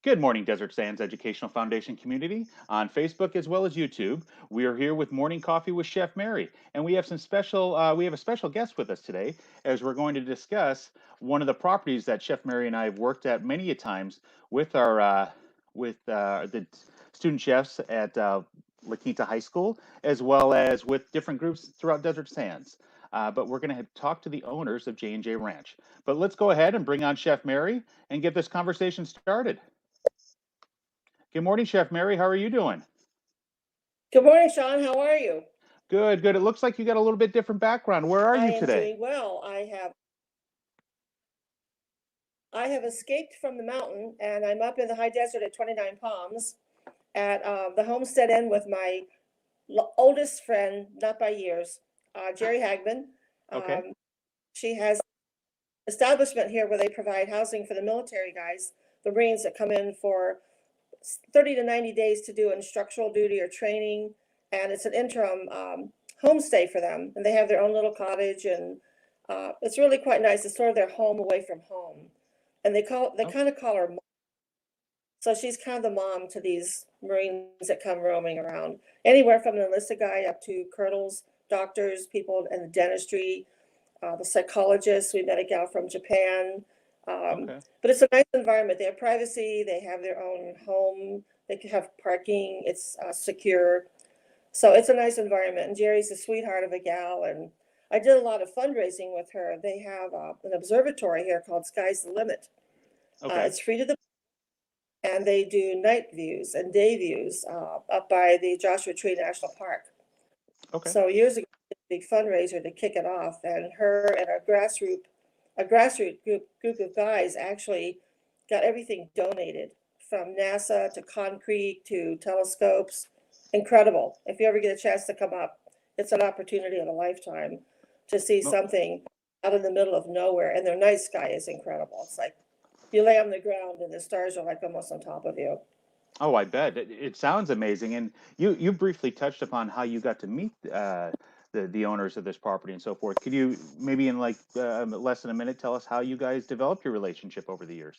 Good morning, Desert Sands Educational Foundation community on Facebook as well as YouTube. We are here with Morning Coffee with Chef Mary, and we have we have a special guest with us today as we're going to discuss one of the properties that Chef Mary and I have worked at many a times with the student chefs at La Quinta High School, as well as with different groups throughout Desert Sands. But we're going to talk to the owners of J&J Ranch. But let's go ahead and bring on Chef Mary and get this conversation started. Good morning, Chef Mary. How are you doing? Good morning, Sean. How are you? Good, good. It looks like you got a little bit different background. Where are I you am today? doing well. I have escaped from the mountain and I'm up in the high desert at 29 Palms at the Homestead Inn with my oldest friend, not by years, Jerry Hagman. Okay. Um, she has establishment here where they provide housing for the military guys, the Marines that come in for 30 to 90 days to do instructional duty or training, and it's an interim homestay for them. And they have their own little cottage, and it's really quite nice. It's sort of their home away from home, and they Oh, kind of call her mom. So she's kind of the mom to these Marines that come roaming around, anywhere from an enlisted guy up to colonels, doctors, people in the dentistry, the psychologists. We met a gal from Japan. Um, okay. but it's a nice environment. They have privacy. They have their own home. They can have parking. It's secure. So it's a nice environment. And Jerry's a sweetheart of a gal. And I did a lot of fundraising with her. They have an observatory here called Sky's the Limit. Okay. It's free to the and they do night views and day views up by the Joshua Tree National Park. Okay. So years ago, a big fundraiser to kick it off, and her and a grassroots group of guys actually got everything donated from NASA to concrete to telescopes. Incredible. If you ever get a chance to come up, it's an opportunity of a lifetime to see Mo- something out in the middle of nowhere. And their night sky is incredible. It's like you lay on the ground and the stars are like almost on top of you. Oh, I bet. It sounds amazing. And you briefly touched upon how you got to meet the owners of this property and so forth. Could you maybe in like less than a minute tell us how you guys developed your relationship over the years?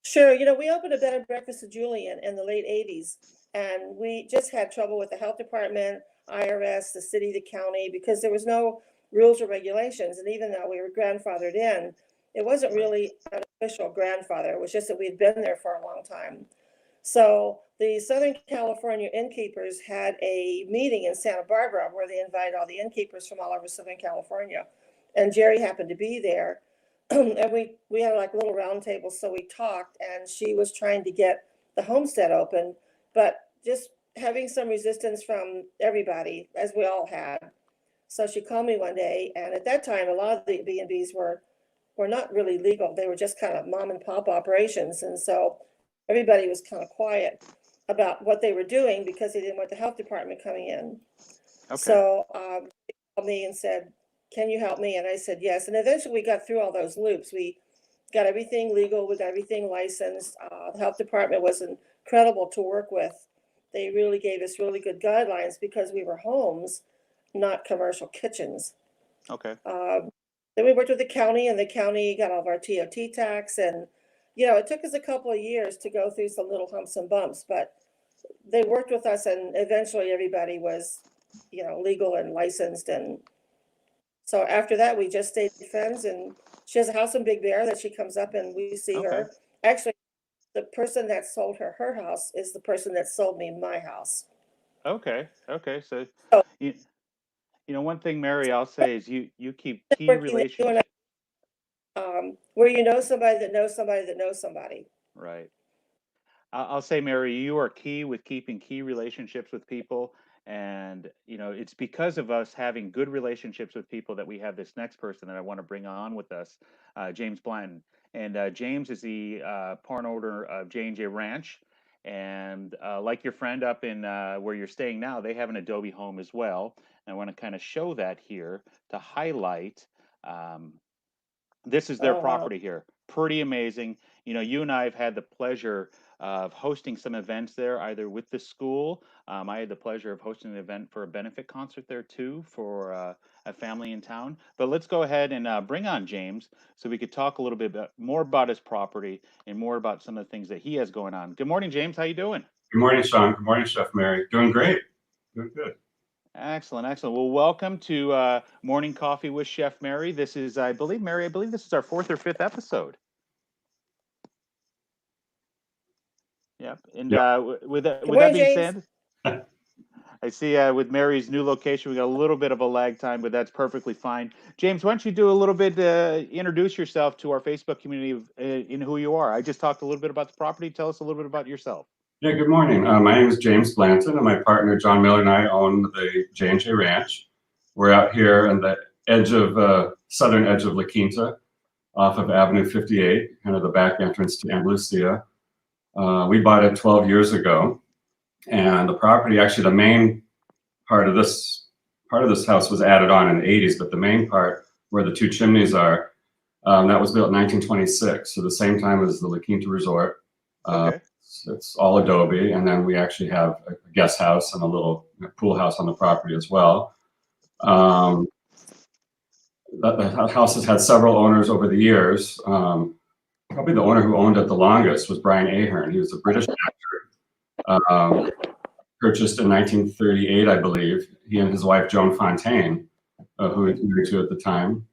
Sure. We opened a bed and breakfast at Julian in the late 80s, and we just had trouble with the health department, IRS, the city, the county, because there was no rules or regulations. And even though we were grandfathered in, it wasn't Right. really an official grandfather. It was just that we'd been there for a long time. So the Southern California innkeepers had a meeting in Santa Barbara where they invited all the innkeepers from all over Southern California. And Jerry happened to be there. And we had like little round tables, so we talked, and she was trying to get the homestead open, but just having some resistance from everybody, as we all had. So she called me one day, and at that time, a lot of the B&Bs were not really legal. They were just kind of mom and pop operations, and so everybody was kind of quiet about what they were doing because they didn't want the health department coming in. Okay. So she called me and said, "Can you help me?" And I said yes. And eventually we got through all those loops. We got everything legal. We got everything licensed. The health department was incredible to work with. They really gave us really good guidelines because we were homes, not commercial kitchens. Okay. Um, then we worked with the county, and the county got all of our TOT tax. And, it took us a couple of years to go through some little humps and bumps, but they worked with us, and eventually everybody was, legal and licensed. And so after that, we just stayed friends. And she has a house in Big Bear that she comes up and we see Okay. her. Actually, the person that sold her house is the person that sold me my house. Okay. Okay. So So you one thing, Mary, I'll say is you keep key working that you and relationships. where you know somebody that knows somebody that knows somebody. Right. I'll say, Mary, you are key with keeping key relationships with people. And, it's because of us having good relationships with people that we have this next person that I want to bring on with us, James Blanton. And James is the part owner of J&J Ranch. And like your friend up in where you're staying now, they have an Adobe home as well. And I want to kind of show that here to highlight. Um, this is their Oh wow. property here. Pretty amazing. You and I have had the pleasure of hosting some events there, either with the school. I had the pleasure of hosting an event for a benefit concert there too for a family in town. But let's go ahead and bring on James so we could talk a little bit more about his property and more about some of the things that he has going on. Good morning, James. How you doing? Good morning, Sean. Good morning, Chef Mary. Doing great. Doing good. Excellent, excellent. Well, welcome to Morning Coffee with Chef Mary. This is, I believe, Mary, I believe this is our 4th or 5th episode. Yep. And Yep. with that morning, being James. said, I see with Mary's new location, we got a little bit of a lag time, but that's perfectly fine. James, why don't you do a little bit, introduce yourself to our Facebook community in who you are. I just talked a little bit about the property. Tell us a little bit about yourself. Yeah, good morning. My name is James Blanton, and my partner John Miller and I own the J&J Ranch. We're out here on the edge of southern edge of La Quinta, off of Avenue 58, kind of the back entrance to Andalusia. We bought it 12 years ago, and the property, actually, the main part of this house was added on in the 80s, but the main part where the two chimneys are, that was built in 1926, so the same time as the La Quinta Resort. Okay. It's all adobe, and then we actually have a guest house and a little pool house on the property as well. The house has had several owners over the years. Probably the owner who owned it the longest was Brian Ahern. He was a British actor, purchased in 1938, I believe. He and his wife Joan Fontaine, who he was married to at the time,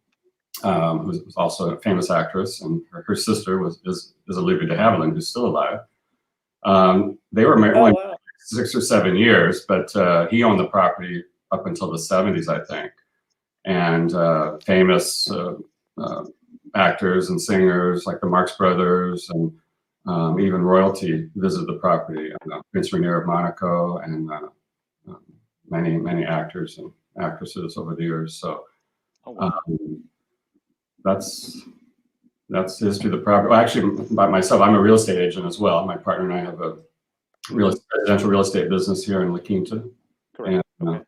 who was also a famous actress, and her sister is Olivia de Havilland, who's still alive. They were married only 6 or 7 years, but he owned the property up until the 70s, I think. And famous actors and singers like the Marx Brothers and even royalty visited the property. Prince Rainier of Monaco and many actors and actresses over the years. So that's the history of the property. Well, actually, by myself, I'm a real estate agent as well. My partner and I have a residential real estate business here in La Quinta. Correct. And,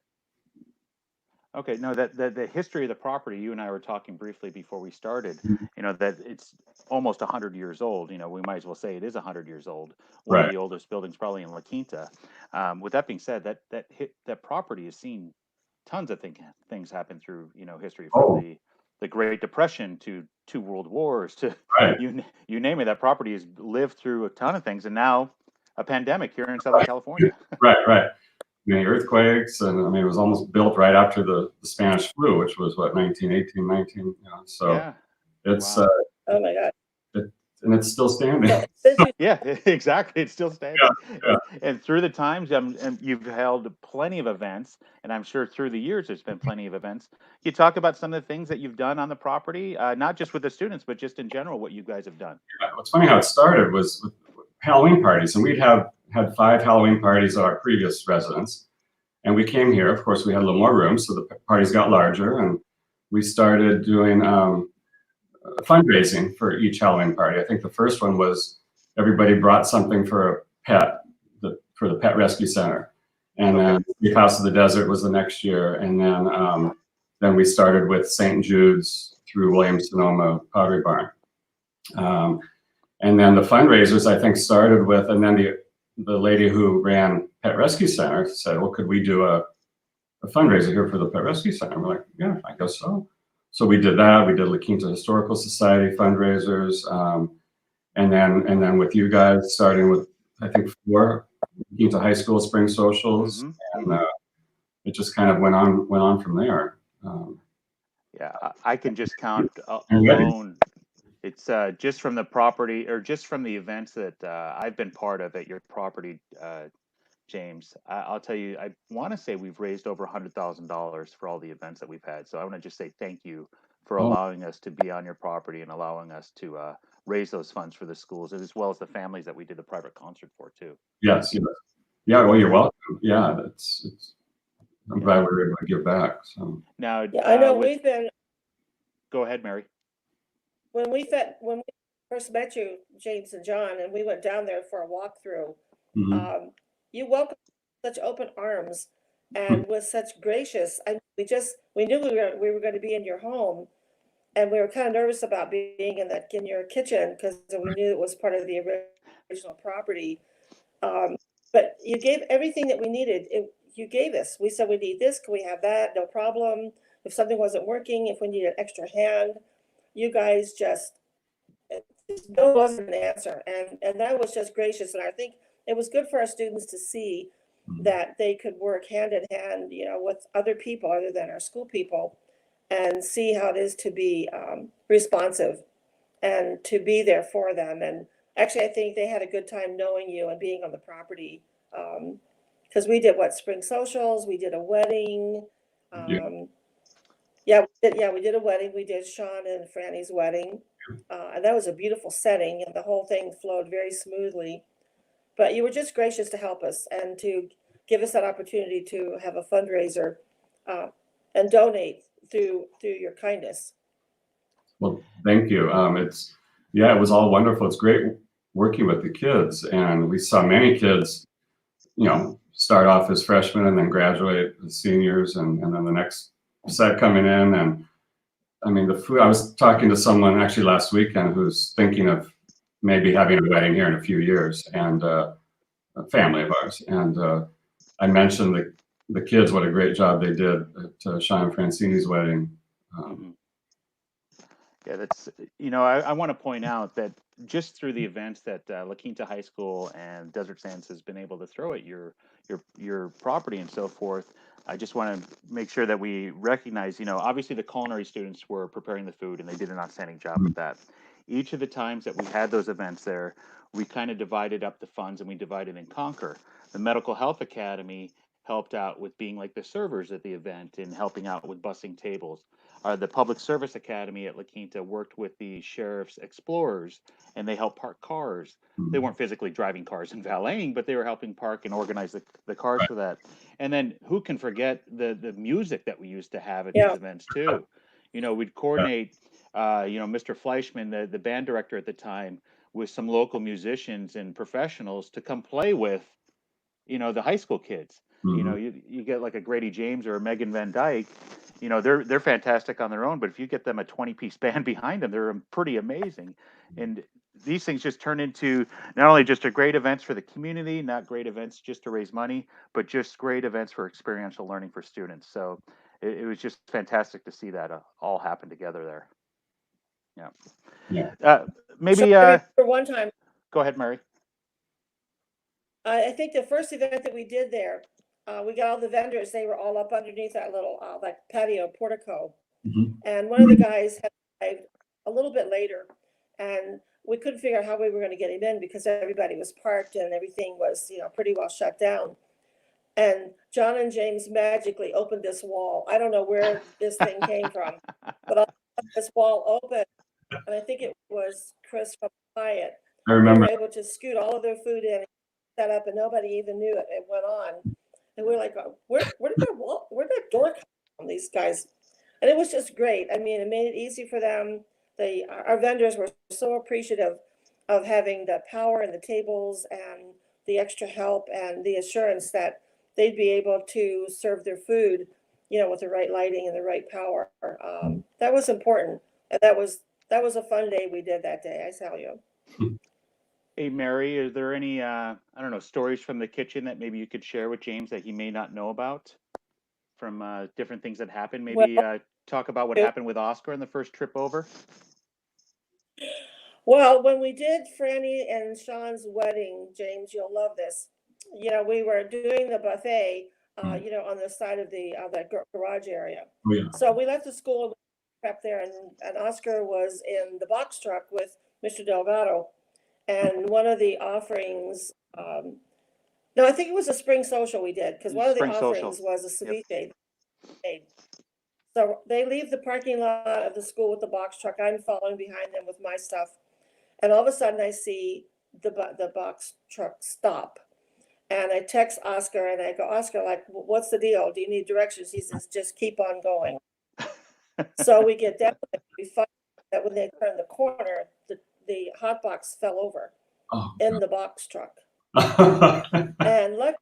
okay. No, that the history of the property, you and I were talking briefly before we started, you know, that it's almost 100 years old. You know, we might as well say it is 100 years old. One of the oldest buildings probably in La Quinta. With that being said, that property has seen tons of things happen through, you know, history, from the Great Depression to 2 world wars to you name it. That property has lived through a ton of things, and now a pandemic here in Southern California. Right. Many earthquakes, and I mean, it was almost built right after the Spanish flu, which was what, 1918, 19. You know, so it's oh my God. And it's still standing. Yeah, exactly. It's still standing. And through the times, and you've held plenty of events, and I'm sure through the years there's been plenty of events. You talk about some of the things that you've done on the property, not just with the students, but just in general, what you guys have done. It's funny how it started was with Halloween parties, and we'd had 5 Halloween parties at our previous residence, and we came here. Of course, we had a little more room, so the parties got larger, and we started doing fundraising for each Halloween party. I think the first one was everybody brought something for a pet, for the Pet Rescue Center, and then the House of the Desert was the next year, and then we started with St. Jude's through Williams-Sonoma Pottery Barn, and then the fundraisers I think started with, and then the lady who ran Pet Rescue Center said, "Well, could we do a fundraiser here for the Pet Rescue Center?" We're like, "Yeah, I guess so." So we did that. We did La Quinta Historical Society fundraisers, and then with you guys, starting with I think 4 La Quinta High School spring socials, and it just kind of went on from there. Yeah, I can just count alone. It's just from the property, or just from the events that I've been part of at your property, James. I'll tell you, I want to say we've raised over $100,000 for all the events that we've had. So I want to just say thank you for allowing us to be on your property and allowing us to raise those funds for the schools, as well as the families that we did the private concert for too. Yes. Yeah. Well, you're welcome. Yeah, I'm glad we were able to give back. So now, I know we've been. Go ahead, Mary. When we first met you, James and John, and we went down there for a walkthrough, you welcomed such open arms and with such gracious. We knew we were going to be in your home, and we were kind of nervous about being in your kitchen because we knew it was part of the original property. But you gave everything that we needed. You gave us. We said we need this. Can we have that? No problem. If something wasn't working, if we need an extra hand, you guys just no wasn't an answer, and that was just gracious. And I think it was good for our students to see that they could work hand in hand, you know, with other people other than our school people, and see how it is to be responsive and to be there for them. And actually, I think they had a good time knowing you and being on the property, because we did spring socials, we did a wedding. We did a wedding. We did Sean and Franny's wedding, and that was a beautiful setting, and the whole thing flowed very smoothly. But you were just gracious to help us and to give us that opportunity to have a fundraiser and donate through your kindness. Well, thank you. It was all wonderful. It's great working with the kids, and we saw many kids, you know, start off as freshmen and then graduate as seniors, and then the next set coming in. And I mean, the food, I was talking to someone actually last weekend who's thinking of maybe having a wedding here in a few years, and a family of ours. And I mentioned the kids, what a great job they did at Sean and Francini's wedding. Yeah, that's, you know, I want to point out that just through the events that La Quinta High School and Desert Sands has been able to throw at your property and so forth, I just want to make sure that we recognize, you know, obviously the culinary students were preparing the food and they did an outstanding job with that. Each of the times that we had those events there, we kind of divided up the funds and we divided and conquer. The Medical Health Academy helped out with being like the servers at the event and helping out with bussing tables. The Public Service Academy at La Quinta worked with the Sheriff's Explorers, and they helped park cars. They weren't physically driving cars and valeting, but they were helping park and organize the cars for that. And then who can forget the music that we used to have at these events too? You know, we'd coordinate, you know, Mr. Fleischman, the band director at the time, with some local musicians and professionals to come play with, you know, the high school kids. You know, you get like a Grady James or a Megan Van Dyke, you know, they're fantastic on their own, but if you get them a 20-piece band behind them, they're pretty amazing. And these things just turn into not only just a great events for the community, not great events just to raise money, but just great events for experiential learning for students. So it was just fantastic to see that all happen together there. Maybe for one time, go ahead, Mary. I think the first event that we did there, we got all the vendors. They were all up underneath that little like patio portico, and one of the guys had arrived a little bit later, and we couldn't figure out how we were going to get him in because everybody was parked and everything was, you know, pretty well shut down. And John and James magically opened this wall. I don't know where this thing came from, but this wall opened, and I think it was Chris from Hyatt. I remember. They were able to scoot all of their food in, set up, and nobody even knew it went on. And we were like, where did that door come from, these guys? And it was just great. I mean, it made it easy for them. Our vendors were so appreciative of having the power and the tables and the extra help and the assurance that they'd be able to serve their food, you know, with the right lighting and the right power. That was important. And that was a fun day we did that day, I tell you. Hey, Mary, is there any, I don't know, stories from the kitchen that maybe you could share with James that he may not know about from different things that happened? Maybe talk about what happened with Oscar on the first trip over? Well, when we did Franny and Sean's wedding, James, you'll love this. You know, we were doing the buffet, you know, on the side of that garage area. Oh, yeah. So we left the school, prep there, and Oscar was in the box truck with Mr. Delgado. And one of the offerings, no, I think it was a spring social we did, because one of the offerings was a ceviche. Yep. So they leave the parking lot of the school with the box truck. I'm following behind them with my stuff. And all of a sudden I see the box truck stop. And I text Oscar and I go, Oscar, like, what's the deal? Do you need directions? He says, just keep on going. So we get down, we find that when they turn the corner, the hot box fell over in the box truck. And luckily,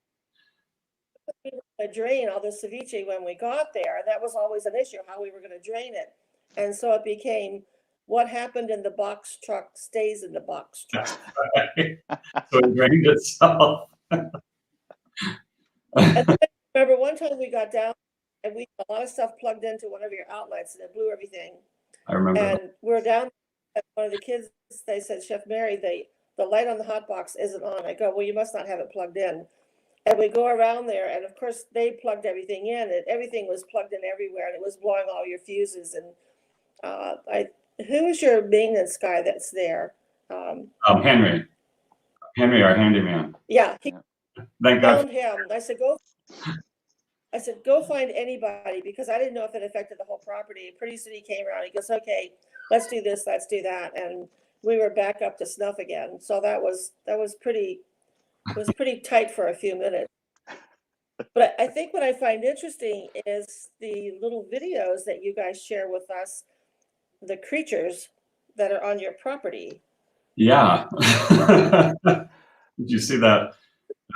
we were going to drain all the ceviche when we got there. And that was always an issue, how we were going to drain it. And so it became what happened in the box truck stays in the box truck. So it drained itself. And then I remember one time we got down and we had a lot of stuff plugged into one of your outlets and it blew everything. I remember. And we're down at one of the kids, they said, Chef Mary, the light on the hot box isn't on. I go, well, you must not have it plugged in. And we go around there, and of course they plugged everything in, and everything was plugged in everywhere, and it was blowing all your fuses. And who is your maintenance guy that's there? Henry, our handyman. Yeah, he Thank God. found him. I said, go find anybody, because I didn't know if it affected the whole property. Pretty soon he came around. He goes, okay, let's do this, let's do that, and we were back up to snuff again. So that was pretty. It was pretty tight for a few minutes. But I think what I find interesting is the little videos that you guys share with us, the creatures that are on your property. Yeah. Did you see that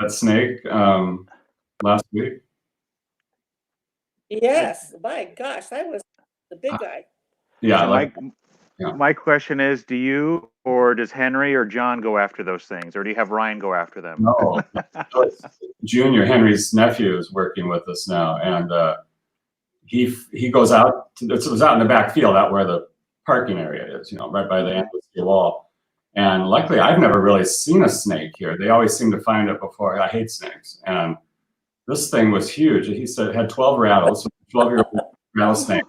snake last week? Yes, my gosh, that was the big guy. Yeah. My question is, do you or does Henry or John go after those things, or do you have Ryan go after them? No, Junior, Henry's nephew, is working with us now, and he goes out. It was out in the back field, out where the parking area is, right by the amnesty wall. And luckily, I've never really seen a snake here. They always seem to find it before. I hate snakes, and this thing was huge. He said it had 12 rattles, 12-year-old rattlesnake,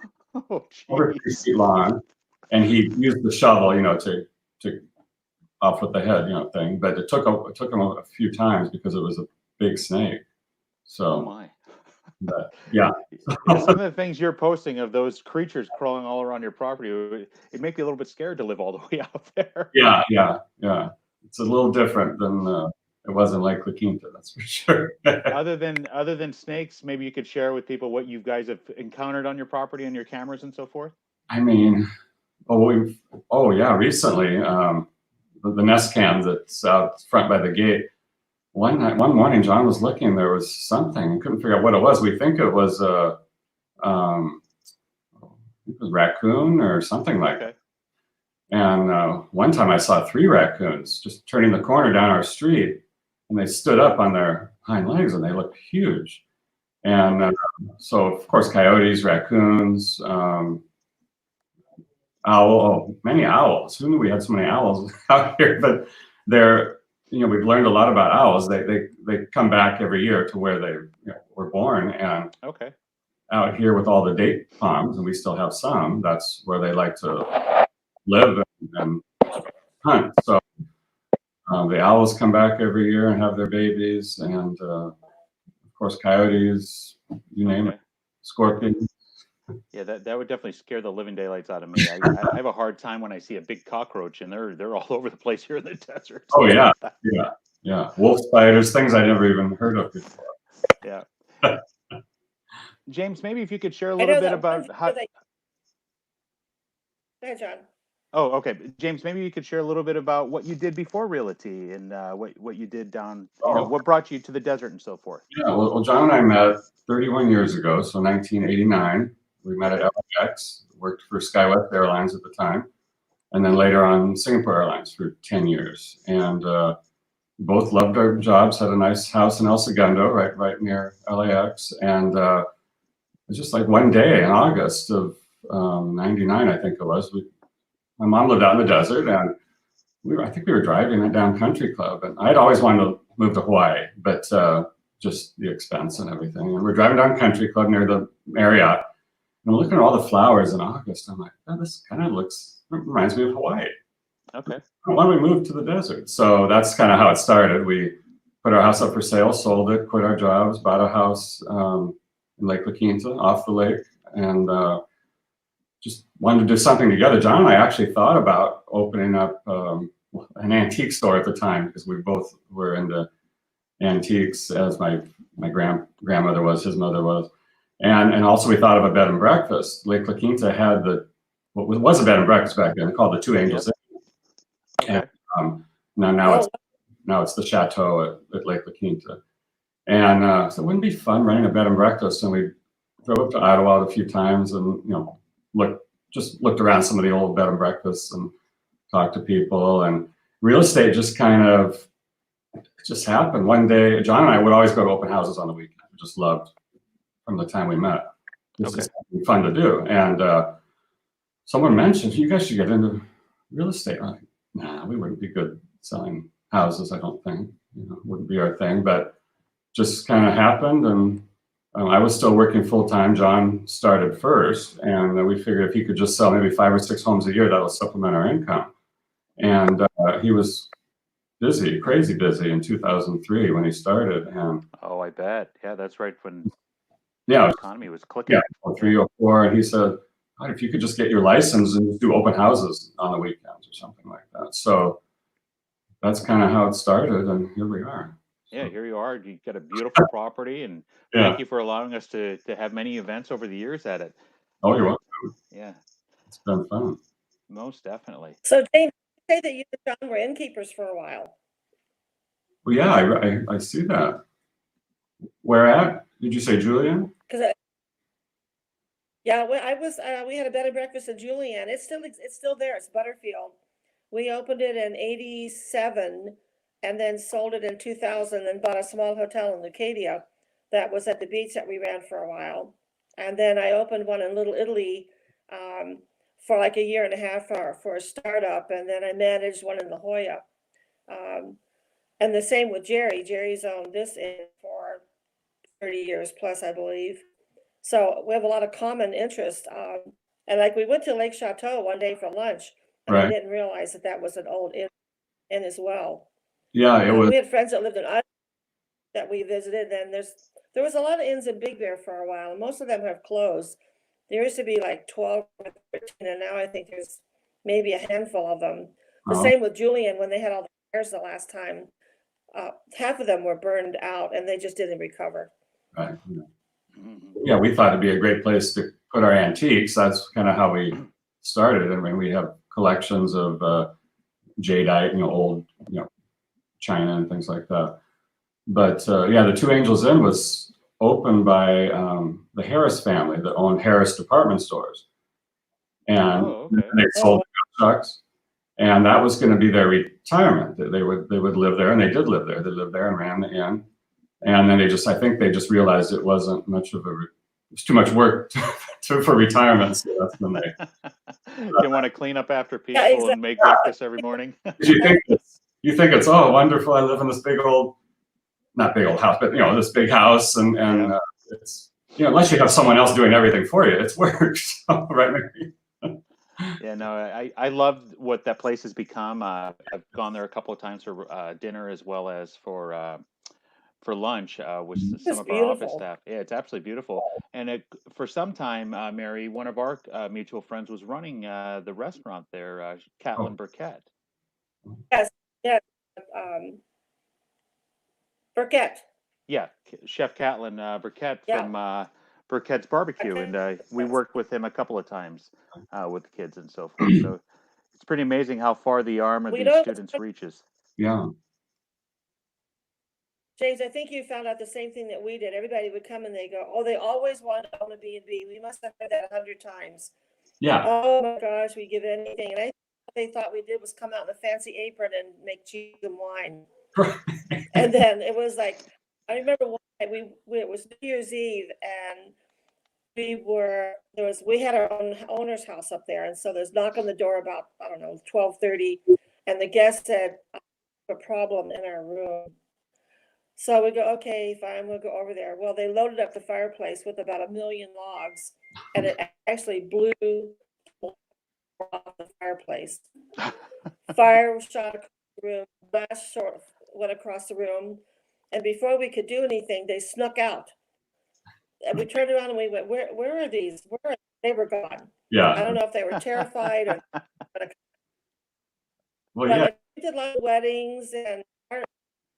over 3 feet long. And he used the shovel, to off with the head, thing. But it took him a few times because it was a big snake. So, oh my. But, yeah. Some of the things you're posting of those creatures crawling all around your property, it make me a little bit scared to live all the way out there. Yeah. It's a little different than it was in Lake La Quinta, that's for sure. Other than snakes, maybe you could share with people what you guys have encountered on your property and your cameras and so forth. I mean, recently, the nest cam that's out front by the gate. One morning, John was looking. There was something. He couldn't figure out what it was. We think it was raccoon or something like that. And one time, I saw 3 raccoons just turning the corner down our street, and they stood up on their hind legs, and they looked huge. And so, of course, coyotes, raccoons. Many owls. Who knew we had so many owls out here? But we've learned a lot about owls. They come back every year to where they were born, and out here with all the date palms, and we still have some. That's where they like to live and hunt. So the owls come back every year and have their babies, and of course coyotes, you name it, scorpions. Yeah, that would definitely scare the living daylights out of me. I have a hard time when I see a big cockroach, and they're all over the place here in the desert. Oh yeah. Wolf spiders, things I never even heard of before. Yeah. James, maybe if you could share a little bit about how. Go ahead, John. Oh, okay. James, maybe you could share a little bit about what you did before Realty and what you did down, what brought you to the desert and so forth. Yeah, well, John and I met 31 years ago, so 1989. We met at LAX, worked for SkyWest Airlines at the time, and then later on Singapore Airlines for 10 years. And both loved our jobs, had a nice house in El Segundo, right near LAX. And it was just like one day in August of 99, I think it was, my mom lived out in the desert, and I think we were driving down Country Club, and I'd always wanted to move to Hawaii, but just the expense and everything. And we're driving down Country Club near the Marriott, and I'm looking at all the flowers in August. I'm like, oh, this kind of reminds me of Hawaii. Okay. Why don't we move to the desert? So that's kind of how it started. We put our house up for sale, sold it, quit our jobs, bought a house in Lake La Quinta, off the lake, and just wanted to do something together. John and I actually thought about opening up an antique store at the time, because we both were into antiques, as my grandmother was, his mother was. And also we thought of a bed and breakfast. Lake La Quinta had what was a bed and breakfast back then, called the Two Angels Inn. Okay. And now it's the Chateau at Lake La Quinta. And so it wouldn't be fun running a bed and breakfast. And we drove up to Ottawa a few times and, looked just looked around some of the old bed and breakfasts and talked to people, and real estate just kind of, it just happened. One day, John and I would always go to open houses on the weekend. We just loved from the time we met. This is fun to do. And someone mentioned, you guys should get into real estate. I'm like, nah, we wouldn't be good selling houses, I don't think. Wouldn't be our thing, but just kind of happened. And I was still working full time. John started first, and we figured if he could just sell maybe 5 or 6 homes a year, that'll supplement our income. And he was busy, crazy busy in 2003 when he started. And Oh, I bet. Yeah, that's right when yeah, the economy was clicking. yeah, 03 or 04, and he said, God, if you could just get your license and do open houses on the weekends or something like that. So that's kind of how it started, and here we are. Yeah, here you are. You got a beautiful property, and Yeah. thank you for allowing us to have many events over the years at it. Oh, you're welcome. Yeah, It's been fun. most definitely. So James, you say that you and John were innkeepers for a while. Well, yeah, I see that. Where at? Did you say Julian? Because yeah, I was. We had a bed and breakfast in Julian. It's still there. It's Butterfield. We opened it in '87, and then sold it in 2000, and bought a small hotel in Lucadia that was at the beach that we ran for a while. And then I opened one in Little Italy for like a year and a half for a startup, and then I managed one in La Jolla. And the same with Jerry. Jerry's owned this inn for 30 years plus, I believe. So we have a lot of common interest. And like we went to Lake Chateau one day for lunch, and I Right. didn't realize that was an old inn as well. Yeah, it was. We had friends that lived in Idaho that we visited, and there was a lot of inns in Big Bear for a while, and most of them have closed. There used to be like 12 or 13, and now I think there's maybe a handful of them. The Oh. same with Julian when they had all the fires the last time. Half of them were burned out, and they just didn't recover. Right. Mhm. Yeah, we thought it'd be a great place to put our antiques. That's kind of how we started. I mean, we have collections of jadeite, old, china and things like that. But yeah, the Two Angels Inn was opened by the Harris family that owned Harris department stores, and Oh, okay. they sold trucks, and that was going to be their retirement. They would live there, and they did live there. They lived there and ran the inn, and then I think they just realized it wasn't much of it was too much work for retirement. So that's when they Didn't want to clean up after people exactly. and make breakfast every morning. you think it's oh wonderful, I live in this big old, not big old house, but this big house, and Yeah. it's unless you have someone else doing everything for you, it's work. So, right, Mary? Yeah, no, I love what that place has become. I've gone there a couple of times for dinner as well as for lunch with some of our office beautiful. staff. Yeah, it's absolutely beautiful. And for some time, Mary, one of our mutual friends was running the restaurant there, Catlin Burkett. Yes, Burkett. Yeah, Chef Catlin Burkett Yeah. from Burkett's Barbecue, and we Yes. worked with him a couple of times with the kids and so forth. So it's pretty amazing how far the arm of We these don't- students reaches. Yeah. James, I think you found out the same thing that we did. Everybody would come and they go, "Oh, they always want to own a B&B. We must have heard that 100 times. Yeah. Oh my gosh, we give anything." And they thought we did was come out in a fancy apron and make cheese and wine. And then it was like, I remember one night it was New Year's Eve, and we had our own owner's house up there, and so there's knock on the door about 12:30, and the guest said, "I have a problem in our room." So we go, "Okay, fine, we'll go over there." Well, they loaded up the fireplace with about 1 million logs, and it actually blew off the fireplace. Fire shot across the room, blast short went across the room, and before we could do anything, they snuck out. And we turned around and we went, "Where are these? They were gone." Yeah. I don't know if they were terrified or. Well, But yeah. like, we did a lot of weddings, and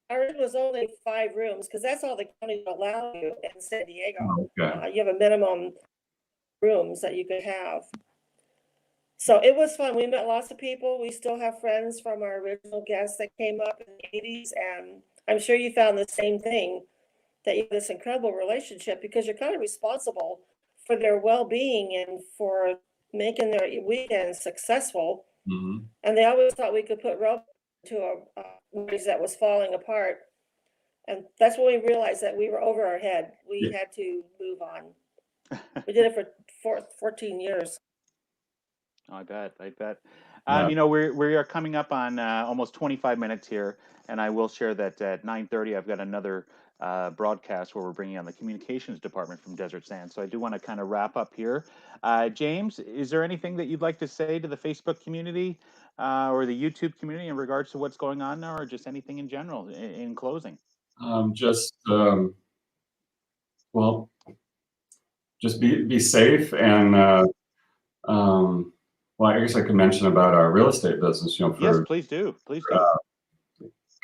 our inn was only 5 rooms because that's all the county will allow you in San Diego. Okay. You have a minimum rooms that you could have. So it was fun. We met lots of people. We still have friends from our original guests that came up in the 80s, and I'm sure you found the same thing, that you have this incredible relationship because you're kind of responsible for their well-being and for making their weekends successful. Mhm. And they always thought we could put rope to a marriage that was falling apart. And that's when we realized that we were over our head. We Yeah. had to move on. We did it for 14 years. I bet. I bet. Yeah. You know, we are coming up on almost 25 minutes here, and I will share that at 9:30 I've got another broadcast where we're bringing on the communications department from Desert Sand. So I do want to kind of wrap up here. James, is there anything that you'd like to say to the Facebook community or the YouTube community in regards to what's going on now, or just anything in general in closing? Just well, just be safe and well, I guess I could mention about our real estate business. You know, Yes, for please do. Please do.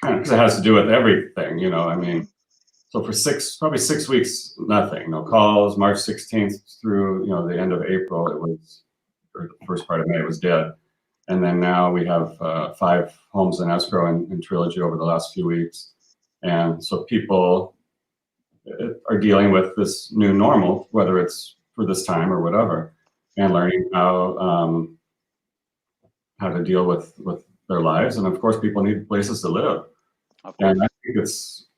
kind of because it has to do with everything. You know, I mean. Mhm. So for probably 6 weeks, nothing, no calls. March 16th through, the end of April, or the first part of May, it was dead. And then now we have 5 homes in escrow in Trilogy over the last few weeks. And so people are dealing with this new normal, whether it's for this time or whatever, and learning how to deal with their lives. And of course, people need places to live. Of course. And I think it's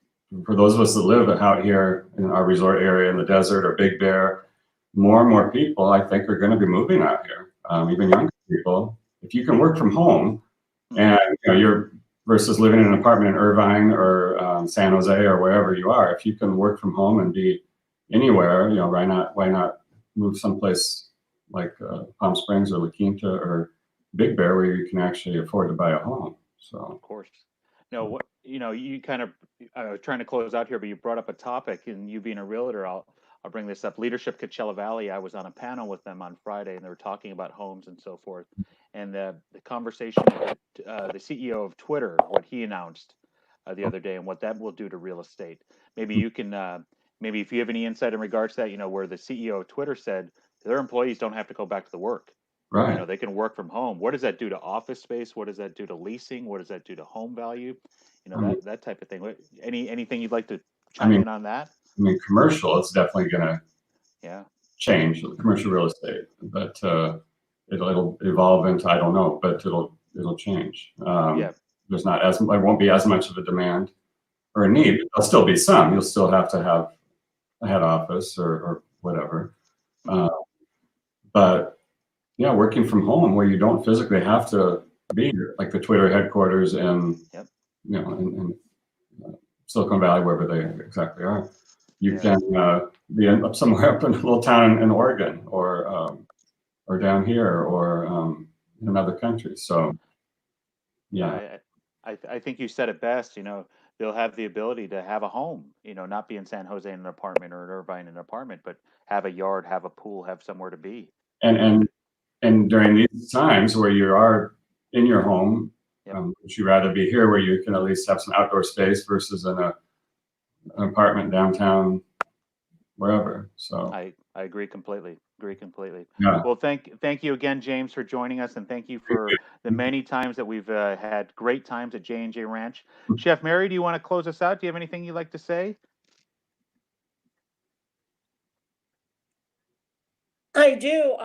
for those of us that live out here in our resort area in the desert or Big Bear, more and more people I think are going to be moving out here, even younger people. If you can work from home, and you're versus living in an apartment in Irvine or San Jose or wherever you are, if you can work from home and be anywhere, why not move someplace like Palm Springs or La Quinta or Big Bear where you can actually afford to buy a home. So. Of course. No, what you kind of trying to close out here, but you brought up a topic, and you being a realtor, I'll bring this up. Leadership Coachella Valley. I was on a panel with them on Friday, and they were talking about homes and so forth. And the conversation with the CEO of Twitter, what he announced the other day, and what that will do to real estate. Maybe you can, maybe if you have any insight in regards to that, where the CEO of Twitter said their employees don't have to go back to the work. Right. They can work from home. What does that do to office space? What does that do to leasing? What does that do to home value? I mean, That type of thing. Anything you'd like to I chime mean, in on that? commercial, it's definitely going to Yeah. change commercial real estate, but it'll evolve into, I don't know, but it'll change. Yeah. There won't be as much of a demand or a need. There'll still be some. You'll still have to have a head office or whatever. Mhm. But yeah, working from home where you don't physically have to be here, like the Twitter headquarters in Yep. in Silicon Valley, wherever they exactly are. You Yeah. can be up somewhere up in a little town in Oregon or down here or in another country. So yeah, I think you said it best. They'll have the ability to have a home. Not be in San Jose in an apartment or in Irvine in an apartment, but have a yard, have a pool, have somewhere to be. and during these times where you are in your home, Yep. would you rather be here where you can at least have some outdoor space versus in an apartment downtown, wherever? So I agree completely. yeah, Well, thank you again, James, for joining us, and thank you for the many times that we've had great times at J&J Ranch. Chef Mary, do you want to close us out? Do you have anything you'd like to say? I do.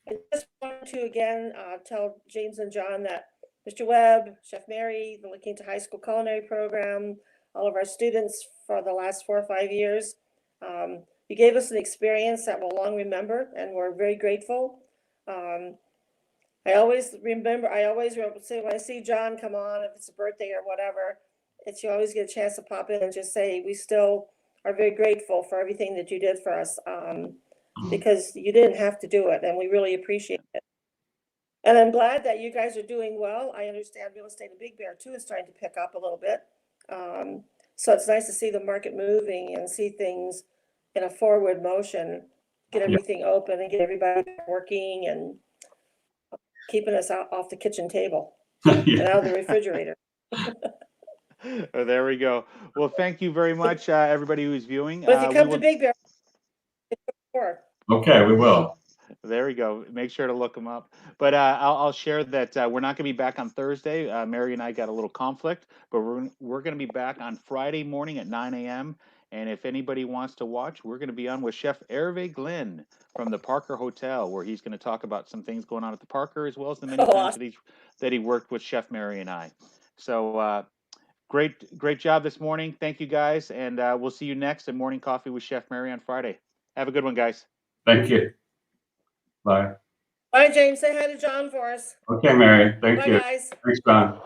I just want to again tell James and John that Mr. Webb, Chef Mary, the La Quinta High School Culinary Program, all of our students for the last 4 or 5 years, you gave us an experience that we'll long remember, and we're very grateful. I always remember say when I see John come on, if it's a birthday or whatever, you always get a chance to pop in and just say we still are very grateful for everything that you did for us. Because you didn't have to do it, and we really appreciate it. And I'm glad that you guys are doing well. I understand real estate in Big Bear too is starting to pick up a little bit. So it's nice to see the market moving and see things in a forward motion, get everything open and get everybody working and keeping us off the kitchen table and out of the refrigerator. Oh, there we go. Well, thank you very much, everybody who's viewing. But if you come to Big Bear, okay, we will. There we go. Make sure to look them up. But I'll share that we're not going to be back on Thursday. Mary and I got a little conflict, but we're going to be back on Friday morning at 9 a.m. And if anybody wants to watch, we're going to be on with Chef Hervé Glenn from the Parker Hotel, where he's going to talk about some things going on at the Parker, as well as the many times that he worked with Chef Mary and I. So great job this morning. Thank you, guys. And we'll see you next at Morning Coffee with Chef Mary on Friday. Have a good one, guys. Thank you. Bye. Bye, James. Say hi to John for us. Okay, Mary. Thank Bye, you. guys. Thanks, John.